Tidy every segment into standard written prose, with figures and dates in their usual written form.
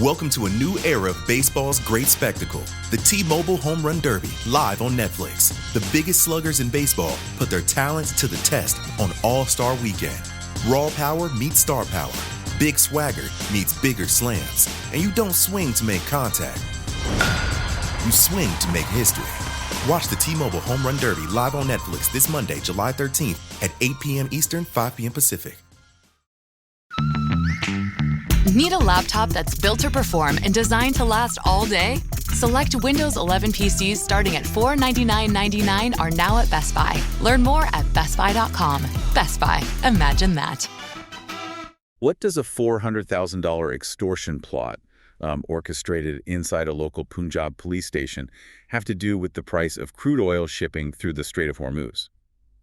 Welcome to a new era of baseball's great spectacle, the T-Mobile Home Run Derby, live on Netflix. The biggest sluggers in baseball put their talents to the test on All-Star Weekend. Raw power meets star power. Big swagger meets bigger slams. And you don't swing to make contact. You swing to make history. Watch the T-Mobile Home Run Derby live on Netflix this Monday, July 13th at 8 p.m. Eastern, 5 p.m. Pacific. Need a laptop that's built to perform and designed to last all day? Select Windows 11 PCs starting at $499.99 are now at Best Buy. Learn more at bestbuy.com. Best Buy. Imagine that. What does a $400,000 extortion plot orchestrated inside a local Punjab police station have to do with the price of crude oil shipping through the Strait of Hormuz?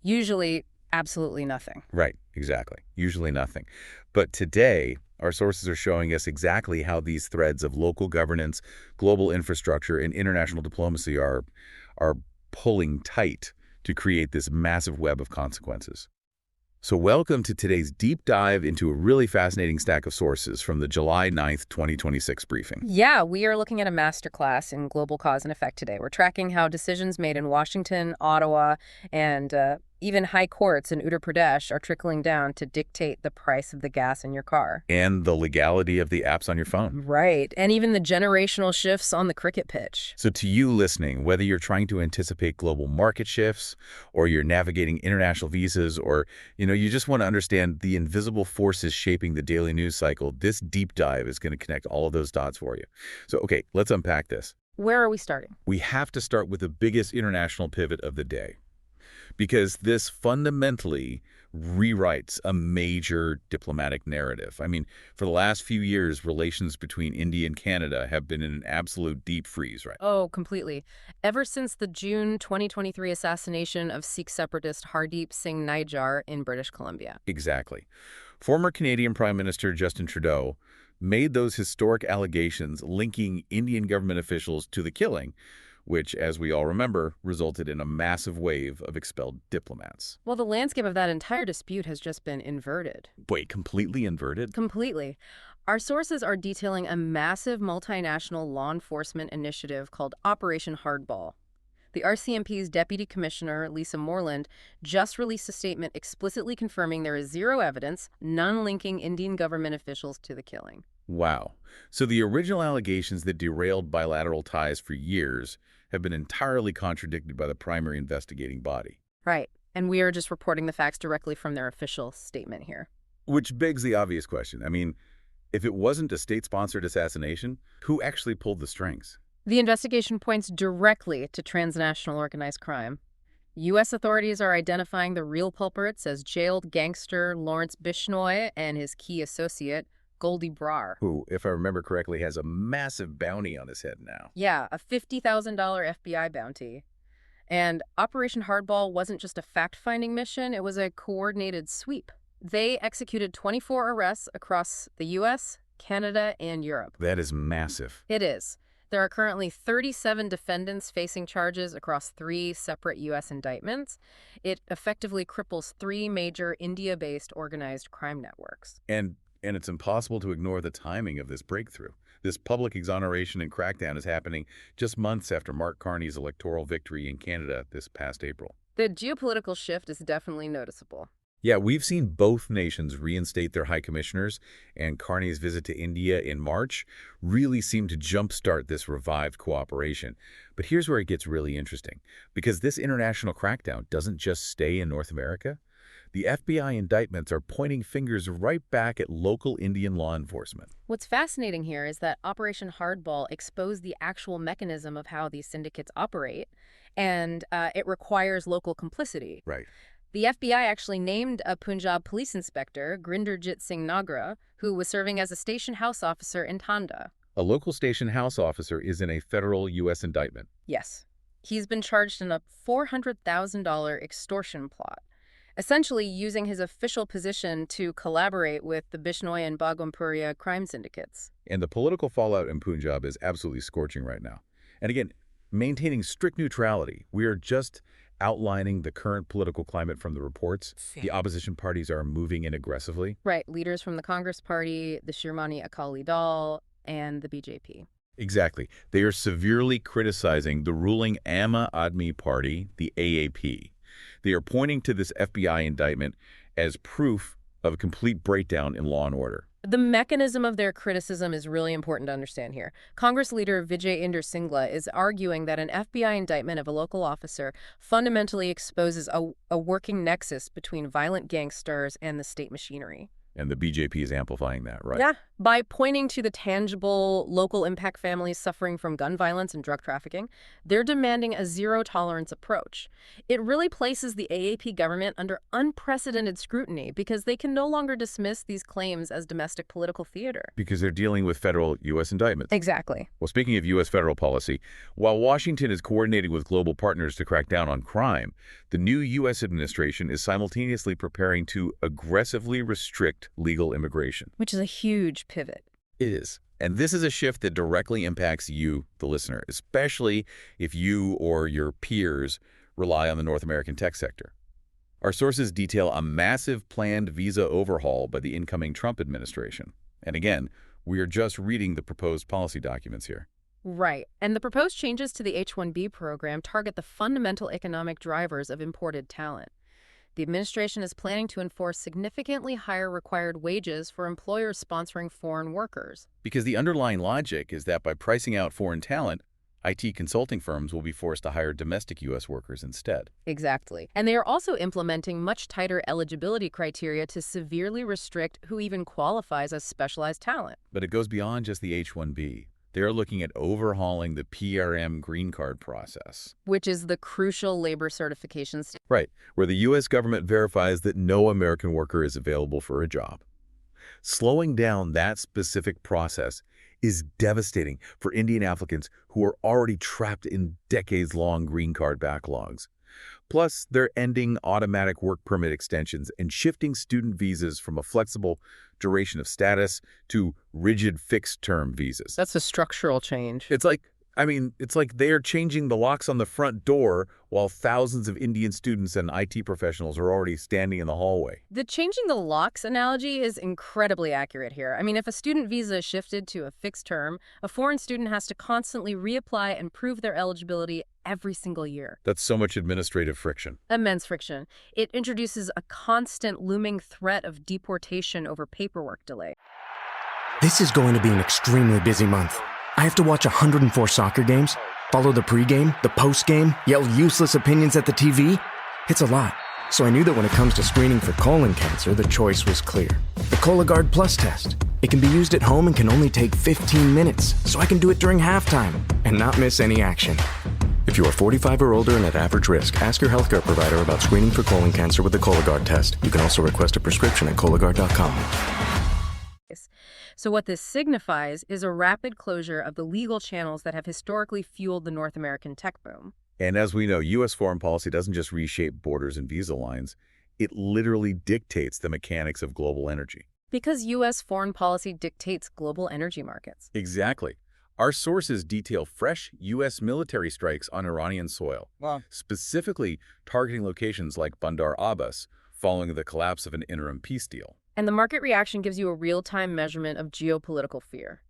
Usually, absolutely nothing. Right, exactly. Usually nothing. But today, our sources are showing us exactly how these threads of local governance, global infrastructure, and international diplomacy are pulling tight to create this massive web of consequences. So welcome to today's deep dive into a really fascinating stack of sources from the July 9th, 2026 briefing. Yeah, we are looking at a masterclass in global cause and effect today. We're tracking how decisions made in Washington, Ottawa, and even high courts in Uttar Pradesh are trickling down to dictate the price of the gas in your car. And the legality of the apps on your phone. Right, and even the generational shifts on the cricket pitch. So to you listening, whether you're trying to anticipate global market shifts, or you're navigating international visas, or you just want to understand the invisible forces shaping the daily news cycle, this deep dive is going to connect all of those dots for you. So okay, let's unpack this. Where are we starting? We have to start with the biggest international pivot of the day, because this fundamentally rewrites a major diplomatic narrative. I mean, for the last few years, relations between India and Canada have been in an absolute deep freeze, right? Oh, completely. Ever since the June 2023 assassination of Sikh separatist Hardeep Singh Nijjar in British Columbia. Exactly. Former Canadian Prime Minister Justin Trudeau made those historic allegations linking Indian government officials to the killing, which, as we all remember, resulted in a massive wave of expelled diplomats. Well, the landscape of that entire dispute has just been inverted. Wait, completely inverted? Completely. Our sources are detailing a massive multinational law enforcement initiative called Operation Hardball. The RCMP's Deputy Commissioner, Lisa Moreland, just released a statement explicitly confirming there is zero evidence, none linking Indian government officials to the killing. Wow. So the original allegations that derailed bilateral ties for years have been entirely contradicted by the primary investigating body. Right. And we are just reporting the facts directly from their official statement here. Which begs the obvious question. I mean, if it wasn't a state-sponsored assassination, who actually pulled the strings? The investigation points directly to transnational organized crime. U.S. authorities are identifying the real culprits as jailed gangster Lawrence Bishnoi and his key associate, Goldie Brar. Who, if I remember correctly, has a massive bounty on his head now. Yeah, a $50,000 FBI bounty. And Operation Hardball wasn't just a fact-finding mission, it was a coordinated sweep. They executed 24 arrests across the U.S., Canada, and Europe. That is massive. It is. There are currently 37 defendants facing charges across 3 separate U.S. indictments. It effectively cripples 3 major India-based organized crime networks. And it's impossible to ignore the timing of this breakthrough. This public exoneration and crackdown is happening just months after Mark Carney's electoral victory in Canada this past April. The geopolitical shift is definitely noticeable. Yeah, we've seen both nations reinstate their high commissioners, and Carney's visit to India in March really seemed to jumpstart this revived cooperation. But here's where it gets really interesting, because this international crackdown doesn't just stay in North America. The FBI indictments are pointing fingers right back at local Indian law enforcement. What's fascinating here is that Operation Hardball exposed the actual mechanism of how these syndicates operate, and it requires local complicity. Right. The FBI actually named a Punjab police inspector, Grinderjit Singh Nagra, who was serving as a station house officer in Tanda. A local station house officer is in a federal U.S. indictment. Yes. He's been charged in a $400,000 extortion plot, essentially using his official position to collaborate with the Bishnoi and Bagumpuria crime syndicates. And the political fallout in Punjab is absolutely scorching right now. And again, maintaining strict neutrality, we are just outlining the current political climate from the reports. The opposition parties are moving in aggressively. Right. Leaders from the Congress Party, the Shirmani Akali Dal, and the BJP. Exactly. They are severely criticizing the ruling Aam Aadmi Party, the AAP. They are pointing to this FBI indictment as proof of a complete breakdown in law and order. The mechanism of their criticism is really important to understand here. Congress leader Vijay Inder Singla is arguing that an FBI indictment of a local officer fundamentally exposes a working nexus between violent gangsters and the state machinery. And the BJP is amplifying that, right? Yeah, by pointing to the tangible local impact families suffering from gun violence and drug trafficking, they're demanding a zero-tolerance approach. It really places the AAP government under unprecedented scrutiny because they can no longer dismiss these claims as domestic political theater. Because they're dealing with federal U.S. indictments. Exactly. Well, speaking of U.S. federal policy, while Washington is coordinating with global partners to crack down on crime, the new U.S. administration is simultaneously preparing to aggressively restrict legal immigration. Which is a huge pivot. It is. And this is a shift that directly impacts you, the listener, especially if you or your peers rely on the North American tech sector. Our sources detail a massive planned visa overhaul by the incoming Trump administration. And again, we are just reading the proposed policy documents here. Right. And the proposed changes to the H-1B program target the fundamental economic drivers of imported talent. The administration is planning to enforce significantly higher required wages for employers sponsoring foreign workers. Because the underlying logic is that by pricing out foreign talent, IT consulting firms will be forced to hire domestic U.S. workers instead. Exactly. And they are also implementing much tighter eligibility criteria to severely restrict who even qualifies as specialized talent. But it goes beyond just the H-1B. They're looking at overhauling the PRM green card process. Which is the crucial labor certification stage. Right, where the U.S. government verifies that no American worker is available for a job. Slowing down that specific process is devastating for Indian applicants who are already trapped in decades-long green card backlogs. Plus, they're ending automatic work permit extensions and shifting student visas from a flexible duration of status to rigid fixed-term visas. That's a structural change. It's like they are changing the locks on the front door while thousands of Indian students and IT professionals are already standing in the hallway. The changing the locks analogy is incredibly accurate here. I mean, if a student visa is shifted to a fixed term, a foreign student has to constantly reapply and prove their eligibility every single year. That's so much administrative friction. Immense friction. It introduces a constant looming threat of deportation over paperwork delay. This is going to be an extremely busy month. I have to watch 104 soccer games, follow the pregame, the postgame, yell useless opinions at the TV. It's a lot. So I knew that when it comes to screening for colon cancer, the choice was clear. The Cologuard Plus test. It can be used at home and can only take 15 minutes, so I can do it during halftime and not miss any action. If you are 45 or older and at average risk, ask your healthcare provider about screening for colon cancer with the Cologuard test. You can also request a prescription at Cologuard.com. So what this signifies is a rapid closure of the legal channels that have historically fueled the North American tech boom. And as we know, U.S. foreign policy doesn't just reshape borders and visa lines. It literally dictates the mechanics of global energy. Because U.S. foreign policy dictates global energy markets. Exactly. Our sources detail fresh U.S. military strikes on Iranian soil, specifically targeting locations like Bandar Abbas following the collapse of an interim peace deal. And the market reaction gives you a real-time measurement of geopolitical fear.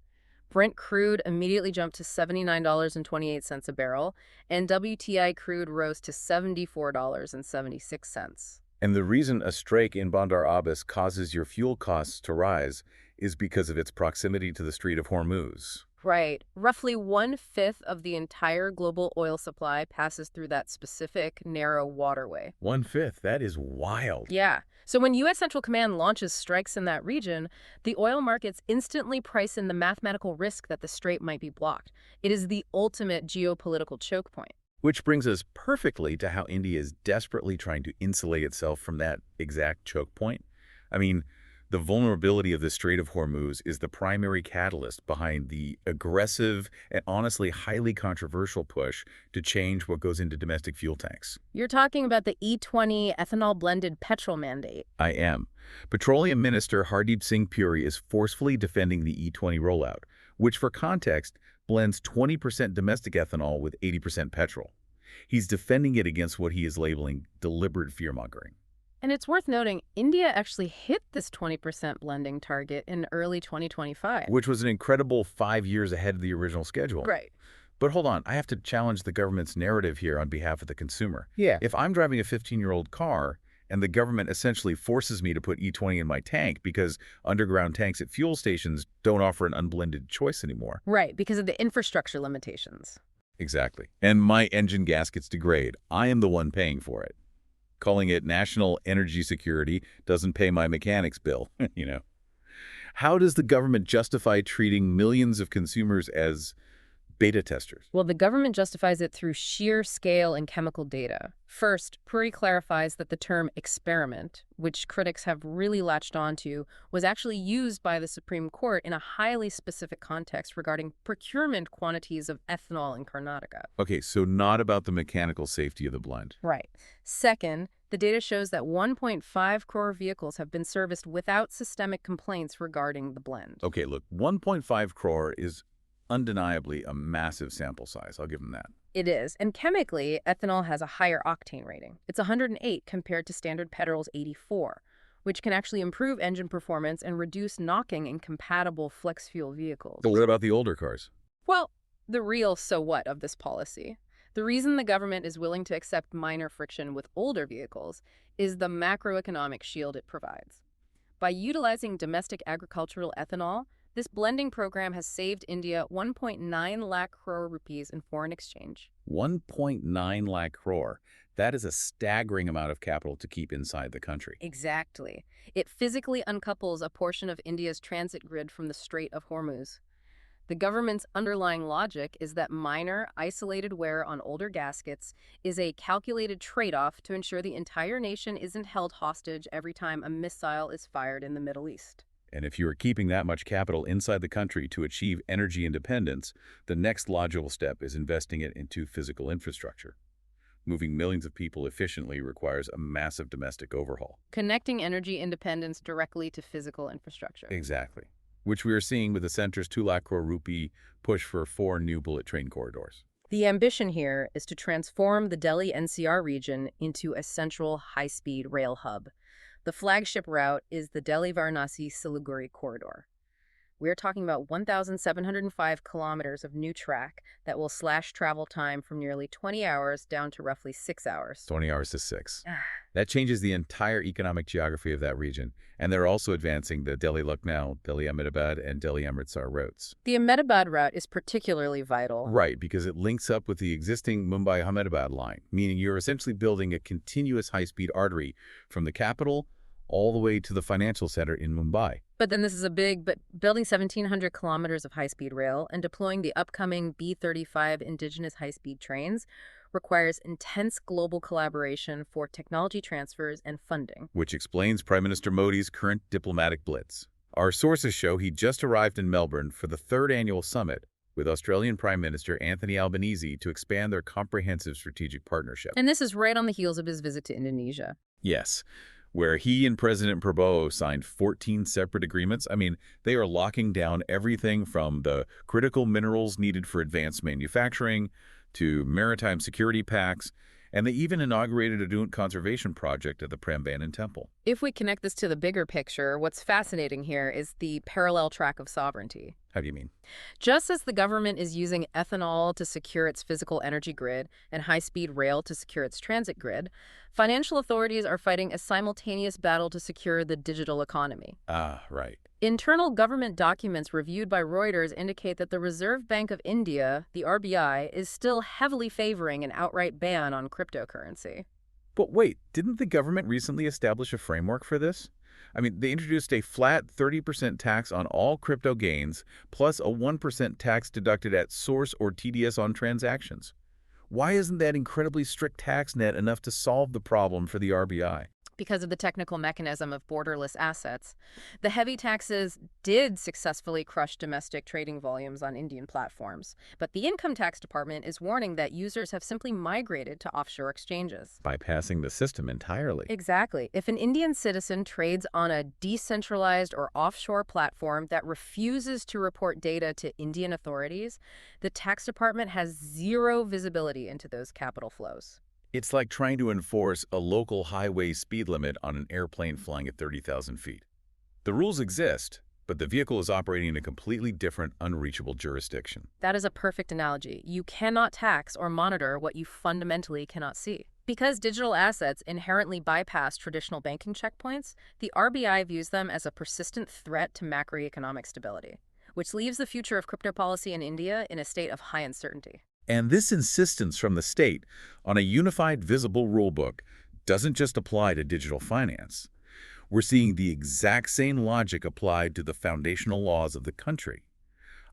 Brent crude immediately jumped to $79.28 a barrel, and WTI crude rose to $74.76. And the reason a strike in Bandar Abbas causes your fuel costs to rise is because of its proximity to the Strait of Hormuz. Right. Roughly 1/5 of the entire global oil supply passes through that specific narrow waterway. 1/5? That is wild. Yeah. So when U.S. Central Command launches strikes in that region, the oil markets instantly price in the mathematical risk that the strait might be blocked. It is the ultimate geopolitical choke point. Which brings us perfectly to how India is desperately trying to insulate itself from that exact choke point. I mean, the vulnerability of the Strait of Hormuz is the primary catalyst behind the aggressive and honestly highly controversial push to change what goes into domestic fuel tanks. You're talking about the E20 ethanol-blended petrol mandate. I am. Petroleum Minister Hardeep Singh Puri is forcefully defending the E20 rollout, which for context blends 20% domestic ethanol with 80% petrol. He's defending it against what he is labeling deliberate fear-mongering. And it's worth noting, India actually hit this 20% blending target in early 2025. Which was an incredible 5 years ahead of the original schedule. Right. But hold on, I have to challenge the government's narrative here on behalf of the consumer. Yeah. If I'm driving a 15-year-old car and the government essentially forces me to put E20 in my tank because underground tanks at fuel stations don't offer an unblended choice anymore. Right, because of the infrastructure limitations. Exactly. And my engine gaskets degrade. I am the one paying for it. Calling it national energy security doesn't pay my mechanics bill, you know. How does the government justify treating millions of consumers as beta testers? Well, the government justifies it through sheer scale and chemical data. First, Puri clarifies that the term experiment, which critics have really latched onto, was actually used by the Supreme Court in a highly specific context regarding procurement quantities of ethanol in Karnataka. Okay, so not about the mechanical safety of the blend. Right. Second, the data shows that 1.5 crore vehicles have been serviced without systemic complaints regarding the blend. Okay, look, 1.5 crore is undeniably a massive sample size. I'll give them that. It is. And chemically, ethanol has a higher octane rating. It's 108 compared to standard petrol's 84, which can actually improve engine performance and reduce knocking in compatible flex fuel vehicles. So what about the older cars? Well, the real so what of this policy. The reason the government is willing to accept minor friction with older vehicles is the macroeconomic shield it provides. By utilizing domestic agricultural ethanol, this blending program has saved India 1.9 lakh crore rupees in foreign exchange. 1.9 lakh crore. That is a staggering amount of capital to keep inside the country. Exactly. It physically uncouples a portion of India's transit grid from the Strait of Hormuz. The government's underlying logic is that minor, isolated wear on older gaskets is a calculated trade-off to ensure the entire nation isn't held hostage every time a missile is fired in the Middle East. And if you are keeping that much capital inside the country to achieve energy independence, the next logical step is investing it into physical infrastructure. Moving millions of people efficiently requires a massive domestic overhaul. Connecting energy independence directly to physical infrastructure. Exactly. Which we are seeing with the center's 2 lakh crore rupee push for 4 new bullet train corridors. The ambition here is to transform the Delhi NCR region into a central high-speed rail hub. The flagship route is the Delhi-Varanasi-Siliguri corridor. We're talking about 1,705 kilometers of new track that will slash travel time from nearly 20 hours down to roughly 6 hours. 20 hours to 6. That changes the entire economic geography of that region. And they're also advancing the Delhi-Lucknow, Delhi-Ahmedabad, and Delhi-Amritsar routes. The Ahmedabad route is particularly vital. Right, because it links up with the existing Mumbai-Ahmedabad line, meaning you're essentially building a continuous high-speed artery from the capital all the way to the financial center in Mumbai. But then this is but building 1,700 kilometers of high-speed rail and deploying the upcoming B-35 indigenous high-speed trains requires intense global collaboration for technology transfers and funding. Which explains Prime Minister Modi's current diplomatic blitz. Our sources show he just arrived in Melbourne for the 3rd annual summit with Australian Prime Minister Anthony Albanese to expand their comprehensive strategic partnership. And this is right on the heels of his visit to Indonesia. Yes, where he and President Prabowo signed 14 separate agreements. I mean, they are locking down everything from the critical minerals needed for advanced manufacturing to maritime security pacts, and they even inaugurated a joint conservation project at the Prambanan Temple. If we connect this to the bigger picture, what's fascinating here is the parallel track of sovereignty. How do you mean? Just as the government is using ethanol to secure its physical energy grid and high-speed rail to secure its transit grid, financial authorities are fighting a simultaneous battle to secure the digital economy. Ah, right. Internal government documents reviewed by Reuters indicate that the Reserve Bank of India, the RBI, is still heavily favoring an outright ban on cryptocurrency. But wait, didn't the government recently establish a framework for this? I mean, they introduced a flat 30% tax on all crypto gains, plus a 1% tax deducted at source or TDS on transactions. Why isn't that incredibly strict tax net enough to solve the problem for the RBI? Because of the technical mechanism of borderless assets. The heavy taxes did successfully crush domestic trading volumes on Indian platforms, but the Income Tax Department is warning that users have simply migrated to offshore exchanges. Bypassing the system entirely. Exactly. If an Indian citizen trades on a decentralized or offshore platform that refuses to report data to Indian authorities, the tax department has zero visibility into those capital flows. It's like trying to enforce a local highway speed limit on an airplane flying at 30,000 feet. The rules exist, but the vehicle is operating in a completely different, unreachable jurisdiction. That is a perfect analogy. You cannot tax or monitor what you fundamentally cannot see. Because digital assets inherently bypass traditional banking checkpoints, the RBI views them as a persistent threat to macroeconomic stability, which leaves the future of crypto policy in India in a state of high uncertainty. And this insistence from the state on a unified, visible rulebook doesn't just apply to digital finance. We're seeing the exact same logic applied to the foundational laws of the country.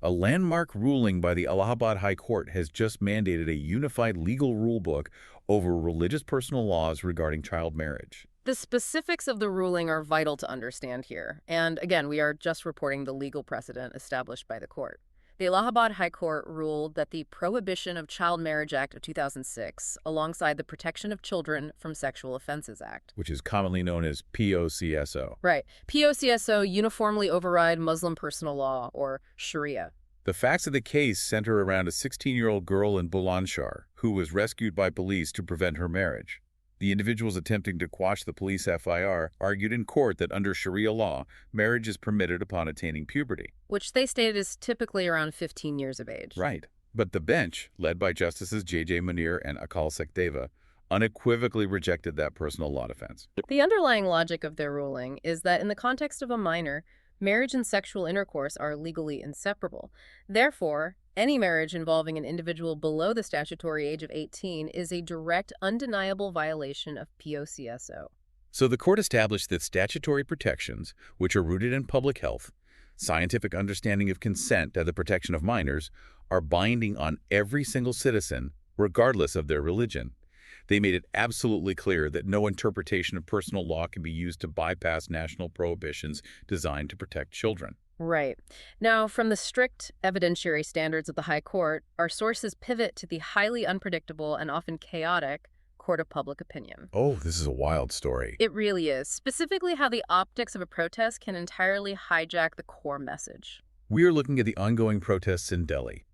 A landmark ruling by the Allahabad High Court has just mandated a unified legal rulebook over religious personal laws regarding child marriage. The specifics of the ruling are vital to understand here. And again, we are just reporting the legal precedent established by the court. The Allahabad High Court ruled that the Prohibition of Child Marriage Act of 2006, alongside the Protection of Children from Sexual Offenses Act, Which is commonly known as POCSO. Right. POCSO uniformly override Muslim personal law, or Sharia. The facts of the case center around a 16-year-old girl in Bulandshahr who was rescued by police to prevent her marriage. The individuals attempting to quash the police FIR argued in court that under Sharia law, marriage is permitted upon attaining puberty. Which they stated is typically around 15 years of age. Right. But the bench, led by Justices J.J. Munir and Akal Sakdeva, unequivocally rejected that personal law defense. The underlying logic of their ruling is that in the context of a minor, marriage and sexual intercourse are legally inseparable. Therefore, any marriage involving an individual below the statutory age of 18 is a direct, undeniable violation of POCSO. So the court established that statutory protections, which are rooted in public health, scientific understanding of consent and the protection of minors, are binding on every single citizen, regardless of their religion. They made it absolutely clear that no interpretation of personal law can be used to bypass national prohibitions designed to protect children. Right. Now, from the strict evidentiary standards of the High Court, our sources pivot to the highly unpredictable and often chaotic court of public opinion. Oh, this is a wild story. It really is. Specifically how the optics of a protest can entirely hijack the core message. We are looking at the ongoing protests in Delhi.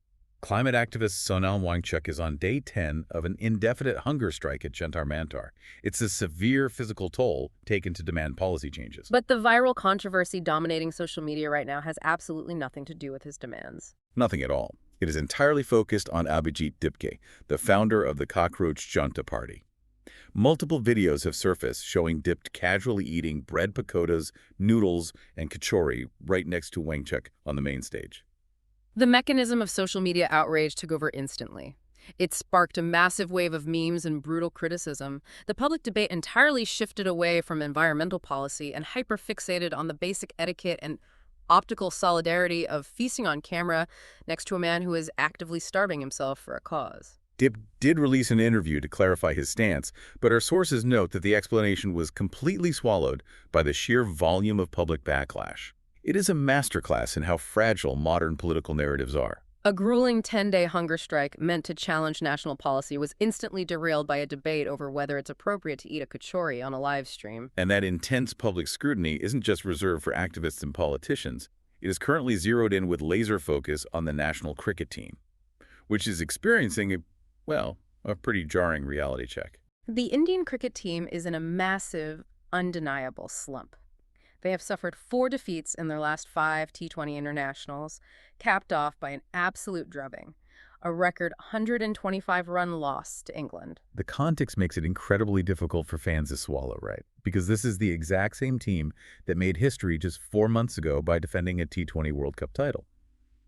Climate activist Sonal Wangchuk is on day 10 of an indefinite hunger strike at Jantar Mantar. It's a severe physical toll taken to demand policy changes. But the viral controversy dominating social media right now has absolutely nothing to do with his demands. Nothing at all. It is entirely focused on Abhijit Dipke, the founder of the Cockroach Junta Party. Multiple videos have surfaced showing Dipt casually eating bread pakodas, noodles, and kachori right next to Wangchuk on the main stage. The mechanism of social media outrage took over instantly. It sparked a massive wave of memes and brutal criticism. The public debate entirely shifted away from environmental policy and hyperfixated on the basic etiquette and optical solidarity of feasting on camera next to a man who is actively starving himself for a cause. Dipt did release an interview to clarify his stance, but our sources note that the explanation was completely swallowed by the sheer volume of public backlash. It is a masterclass in how fragile modern political narratives are. A grueling 10-day hunger strike meant to challenge national policy was instantly derailed by a debate over whether it's appropriate to eat a kachori on a live stream. And that intense public scrutiny isn't just reserved for activists and politicians. It is currently zeroed in with laser focus on the national cricket team, which is experiencing a pretty jarring reality check. The Indian cricket team is in a massive, undeniable slump. They have suffered 4 defeats in their last 5 T20 internationals, capped off by an absolute drubbing, a record 125-run loss to England. The context makes it incredibly difficult for fans to swallow, right? Because this is the exact same team that made history just 4 months ago by defending a T20 World Cup title.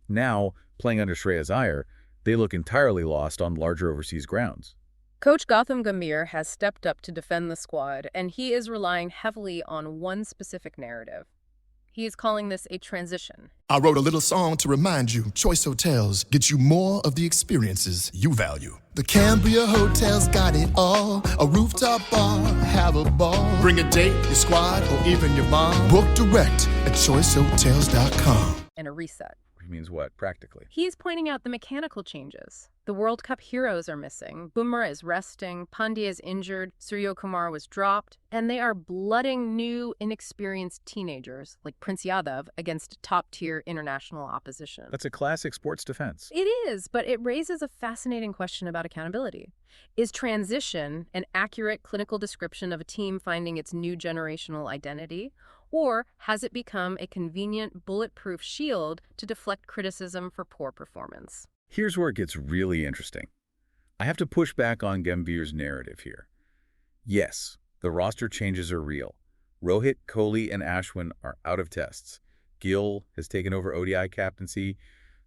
Now, playing under Shreyas Iyer, they look entirely lost on larger overseas grounds. Coach Gautam Gambhir has stepped up to defend the squad, and he is relying heavily on one specific narrative. He is calling this a transition. I wrote a little song to remind you, Choice Hotels get you more of the experiences you value. The Cambria Hotel's got it all. A rooftop bar, have a ball. Bring a date, your squad, or even your mom. Book direct at choicehotels.com. And a reset. means what, practically? He's pointing out the mechanical changes. The World Cup heroes are missing. Bumrah is resting. Pandya is injured. Surya Kumar was dropped. And they are blooding new, inexperienced teenagers, like Prince Yadav, against top-tier international opposition. That's a classic sports defense. It is, but it raises a fascinating question about accountability. Is transition an accurate clinical description of a team finding its new generational identity? Or has it become a convenient, bulletproof shield to deflect criticism for poor performance? Here's where it gets really interesting. I have to push back on Gambhir's narrative here. Yes, the roster changes are real. Rohit, Kohli, and Ashwin are out of tests. Gill has taken over ODI captaincy.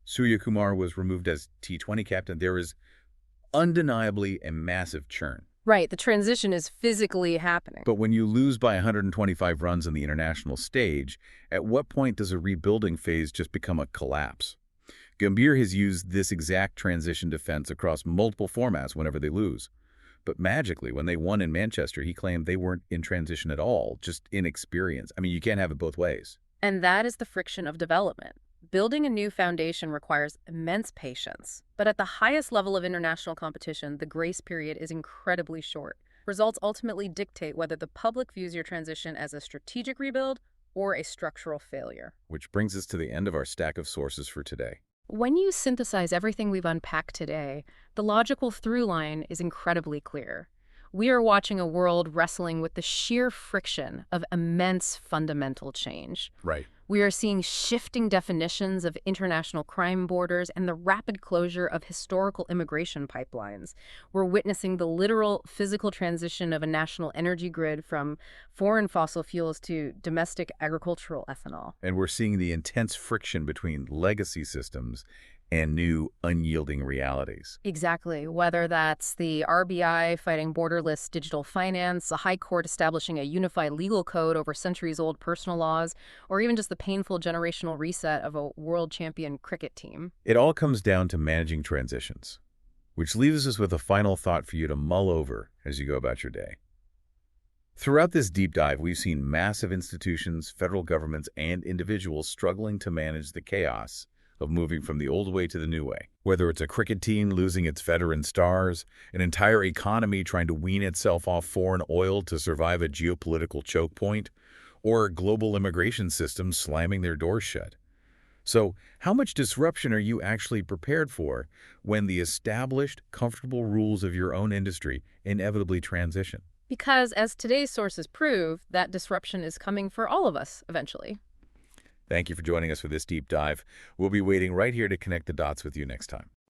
Surya Kumar was removed as T20 captain. There is undeniably a massive churn. Right, the transition is physically happening. But when you lose by 125 runs on the international stage, at what point does a rebuilding phase just become a collapse? Gambhir has used this exact transition defense across multiple formats whenever they lose. But magically, when they won in Manchester, he claimed they weren't in transition at all, just inexperience. I mean, you can't have it both ways. And that is the friction of development. Building a new foundation requires immense patience. But at the highest level of international competition, the grace period is incredibly short. Results ultimately dictate whether the public views your transition as a strategic rebuild or a structural failure. Which brings us to the end of our stack of sources for today. When you synthesize everything we've unpacked today, the logical through line is incredibly clear. We are watching a world wrestling with the sheer friction of immense fundamental change. Right. We are seeing shifting definitions of international crime borders and the rapid closure of historical immigration pipelines. We're witnessing the literal physical transition of a national energy grid from foreign fossil fuels to domestic agricultural ethanol. And we're seeing the intense friction between legacy systems and new, unyielding realities. Exactly. Whether that's the RBI fighting borderless digital finance, a high court establishing a unified legal code over centuries-old personal laws, or even just the painful generational reset of a world champion cricket team. It all comes down to managing transitions, which leaves us with a final thought for you to mull over as you go about your day. Throughout this deep dive, we've seen massive institutions, federal governments, and individuals struggling to manage the chaos of moving from the old way to the new way. Whether it's a cricket team losing its veteran stars, an entire economy trying to wean itself off foreign oil to survive a geopolitical choke point, or a global immigration system slamming their doors shut. So, how much disruption are you actually prepared for when the established, comfortable rules of your own industry inevitably transition? Because, as today's sources prove, that disruption is coming for all of us eventually. Thank you for joining us for this deep dive. We'll be waiting right here to connect the dots with you next time.